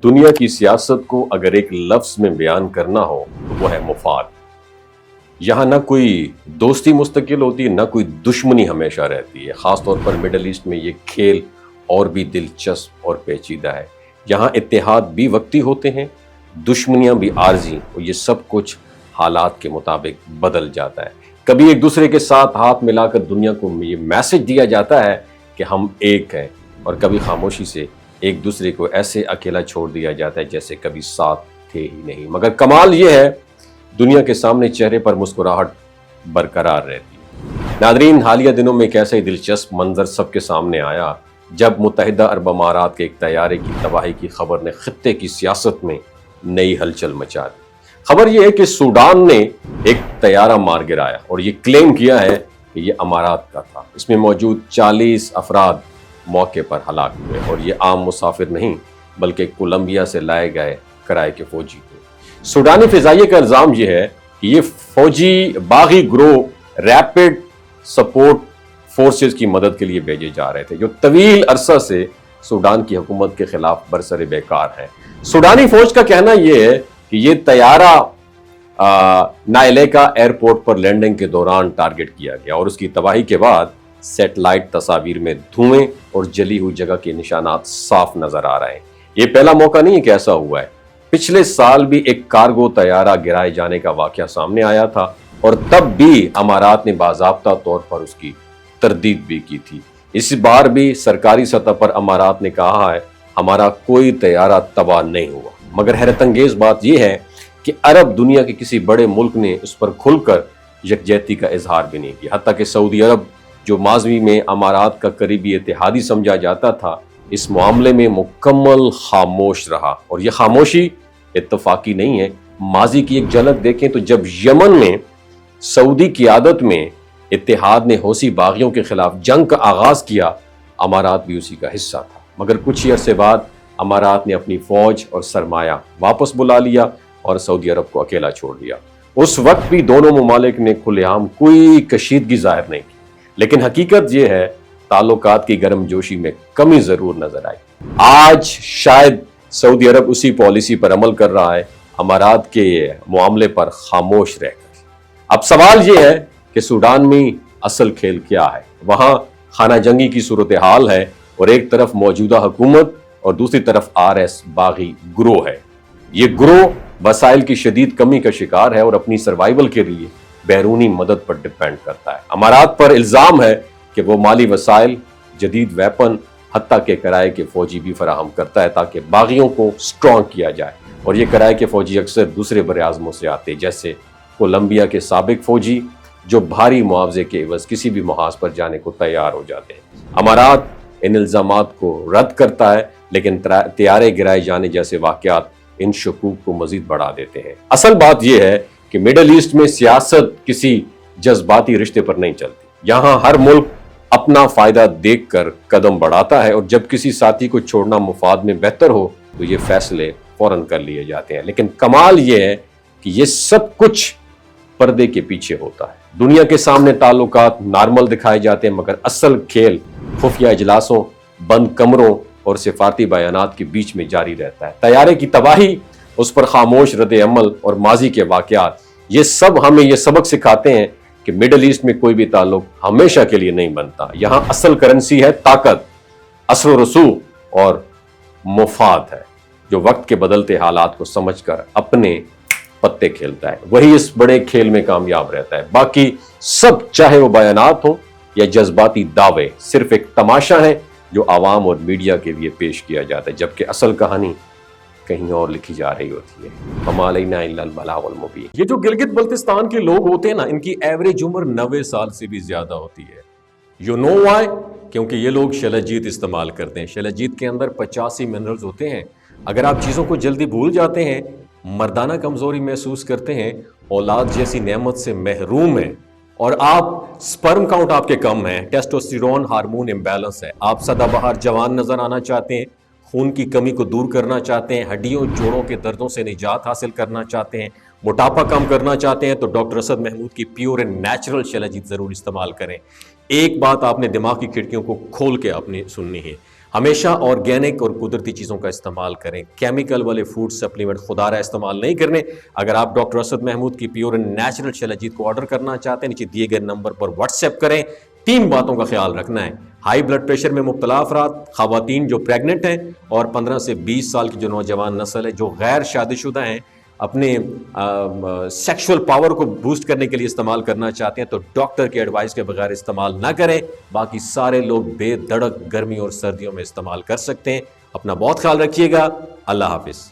دنیا کی سیاست کو اگر ایک لفظ میں بیان کرنا ہو تو وہ ہے مفاد۔ یہاں نہ کوئی دوستی مستقل ہوتی ہے، نہ کوئی دشمنی ہمیشہ رہتی ہے۔ خاص طور پر مڈل ایسٹ میں یہ کھیل اور بھی دلچسپ اور پیچیدہ ہے۔ یہاں اتحاد بھی وقتی ہوتے ہیں، دشمنیاں بھی عارضی، اور یہ سب کچھ حالات کے مطابق بدل جاتا ہے۔ کبھی ایک دوسرے کے ساتھ ہاتھ ملا کر دنیا کو یہ میسج دیا جاتا ہے کہ ہم ایک ہیں، اور کبھی خاموشی سے ایک دوسرے کو ایسے اکیلا چھوڑ دیا جاتا ہے جیسے کبھی ساتھ تھے ہی نہیں۔ مگر کمال یہ ہے، دنیا کے سامنے چہرے پر مسکراہٹ برقرار رہتی ہے۔ ناظرین، حالیہ دنوں میں ایک ایسا ہی دلچسپ منظر سب کے سامنے آیا جب متحدہ عرب امارات کے ایک طیارے کی تباہی کی خبر نے خطے کی سیاست میں نئی ہلچل مچا دی۔ خبر یہ ہے کہ سوڈان نے ایک طیارہ مار گرایا اور یہ کلیم کیا ہے کہ یہ امارات کا تھا۔ اس میں موجود 40 افراد موقع پر ہلاک ہوئے، اور یہ عام مسافر نہیں بلکہ کولمبیا سے لائے گئے کرائے کے فوجی تھے۔ سوڈانی فضائیہ کا الزام یہ ہے کہ یہ فوجی باغی گروہ ریپڈ سپورٹ فورسز کی مدد کے لیے بھیجے جا رہے تھے، جو طویل عرصہ سے سوڈان کی حکومت کے خلاف برسر بیکار ہیں۔ سوڈانی فوج کا کہنا یہ ہے کہ یہ طیارہ نائلیکا ایئرپورٹ پر لینڈنگ کے دوران ٹارگٹ کیا گیا، اور اس کی تباہی کے بعد سیٹلائٹ تصاویر میں دھوئیں اور جلی ہوئی جگہ کے نشانات صاف نظر آ رہے ہیں۔ یہ پہلا موقع نہیں ہے کہ ایسا ہوا ہے۔ پچھلے سال بھی ایک کارگو طیارہ گرائے جانے کا واقعہ سامنے آیا تھا، اور تب بھی امارات نے باضابطہ طور پر اس کی تردید بھی کی تھی۔ اس بار بھی سرکاری سطح پر امارات نے کہا ہے ہمارا کوئی طیارہ تباہ نہیں ہوا۔ مگر حیرت انگیز بات یہ ہے کہ عرب دنیا کے کسی بڑے ملک نے اس پر کھل کر یکجہتی کا اظہار بھی نہیں کیا۔ حتیٰ کہ سعودی عرب، جو ماضی میں امارات کا قریبی اتحادی سمجھا جاتا تھا، اس معاملے میں مکمل خاموش رہا۔ اور یہ خاموشی اتفاقی نہیں ہے۔ ماضی کی ایک جھلک دیکھیں تو جب یمن میں سعودی قیادت میں اتحاد نے حوثی باغیوں کے خلاف جنگ کا آغاز کیا، امارات بھی اسی کا حصہ تھا۔ مگر کچھ ہی عرصے بعد امارات نے اپنی فوج اور سرمایہ واپس بلا لیا اور سعودی عرب کو اکیلا چھوڑ دیا۔ اس وقت بھی دونوں ممالک نے کھلے عام کوئی کشیدگی ظاہر نہیں کی، لیکن حقیقت یہ ہے تعلقات کی گرم جوشی میں کمی ضرور نظر آئی۔ آج شاید سعودی عرب اسی پالیسی پر عمل کر رہا ہے، امارات کے معاملے پر خاموش رہ کر۔ اب سوال یہ ہے کہ سوڈان میں اصل کھیل کیا ہے؟ وہاں خانہ جنگی کی صورتحال ہے، اور ایک طرف موجودہ حکومت اور دوسری طرف RS باغی گروہ ہے۔ یہ گروہ وسائل کی شدید کمی کا شکار ہے اور اپنی سروائیول کے لیے بیرونی مدد پر ڈیپینڈ کرتا ہے۔ امارات پر الزام ہے کہ وہ مالی وسائل، جدید ویپن، حتیٰ کہ کرائے کے فوجی بھی فراہم کرتا ہے تاکہ باغیوں کو سٹرونگ کیا جائے، اور یہ کرائے کے فوجی اکثر دوسرے براعظموں سے آتے، جیسے کولمبیا کے سابق فوجی جو بھاری معاوضے کے عوض کسی بھی محاذ پر جانے کو تیار ہو جاتے ہیں۔ امارات ان الزامات کو رد کرتا ہے، لیکن طیارے گرائے جانے جیسے واقعات ان شکوک کو مزید بڑھا دیتے ہیں۔ اصل بات یہ ہے کہ مڈل ایسٹ میں سیاست کسی جذباتی رشتے پر نہیں چلتی۔ یہاں ہر ملک اپنا فائدہ دیکھ کر قدم بڑھاتا ہے، اور جب کسی ساتھی کو چھوڑنا مفاد میں بہتر ہو تو یہ فیصلے فوراً کر لیے جاتے ہیں۔ لیکن کمال یہ ہے کہ یہ سب کچھ پردے کے پیچھے ہوتا ہے۔ دنیا کے سامنے تعلقات نارمل دکھائے جاتے ہیں، مگر اصل کھیل خفیہ اجلاسوں، بند کمروں اور سفارتی بیانات کے بیچ میں جاری رہتا ہے۔ طیارے کی تباہی، اس پر خاموش رد عمل اور ماضی کے واقعات، یہ سب ہمیں یہ سبق سکھاتے ہیں کہ مڈل ایسٹ میں کوئی بھی تعلق ہمیشہ کے لیے نہیں بنتا۔ یہاں اصل کرنسی ہے طاقت، اثر و رسوخ اور مفاد ہے، جو وقت کے بدلتے حالات کو سمجھ کر اپنے پتے کھیلتا ہے، وہی اس بڑے کھیل میں کامیاب رہتا ہے۔ باقی سب، چاہے وہ بیانات ہوں یا جذباتی دعوے، صرف ایک تماشا ہے جو عوام اور میڈیا کے لیے پیش کیا جاتا ہے، جبکہ اصل کہانی کہیں اور لکھی جا رہی ہوتی ہے۔ وما علینا الا البلاغ المبین۔ یہ جو گلگت بلتستان کے لوگ ہوتے ہیں نا، ان کی ایوریج عمر 90 سال سے بھی زیادہ ہوتی ہے۔ You know why? کیونکہ یہ لوگ شلجیت استعمال کرتے ہیں۔ شلجیت کے اندر 85 منرلز ہوتے ہیں۔ اگر آپ چیزوں کو جلدی بھول جاتے ہیں، مردانہ کمزوری محسوس کرتے ہیں، اولاد جیسی نعمت سے محروم ہیں، اور آپ سپرم کاؤنٹ آپ کے کم ہیں، ٹیسٹوسٹیرون ہارمون امبیلنس ہے، آپ سدا بہار جوان نظر آنا چاہتے ہیں، خون کی کمی کو دور کرنا چاہتے ہیں، ہڈیوں جوڑوں کے دردوں سے نجات حاصل کرنا چاہتے ہیں، موٹاپا کم کرنا چاہتے ہیں، تو ڈاکٹر اسد محمود کی پیور اینڈ نیچرل شلجیت ضرور استعمال کریں۔ ایک بات آپ نے دماغ کی کھڑکیوں کو کھول کے اپنی سننی ہے، ہمیشہ آرگینک اور قدرتی چیزوں کا استعمال کریں، کیمیکل والے فوڈ سپلیمنٹ خدا رہا استعمال نہیں کرنے۔ اگر آپ ڈاکٹر اسد محمود کی پیور اینڈ نیچرل شلجیت کو آرڈر کرنا چاہتے ہیں، نیچے دیے گئے نمبر پر واٹس ایپ کریں۔ 3 باتوں کا خیال رکھنا ہے: ہائی بلڈ پریشر میں مبتلا افراد، خواتین جو پریگننٹ ہیں، اور 15 سے 20 سال کی جو نوجوان نسل ہے جو غیر شادی شدہ ہیں، اپنے سیکشول پاور کو بوسٹ کرنے کے لیے استعمال کرنا چاہتے ہیں تو ڈاکٹر کے ایڈوائس کے بغیر استعمال نہ کریں۔ باقی سارے لوگ بے دھڑک گرمی اور سردیوں میں استعمال کر سکتے ہیں۔ اپنا بہت خیال رکھیے گا۔ اللہ حافظ۔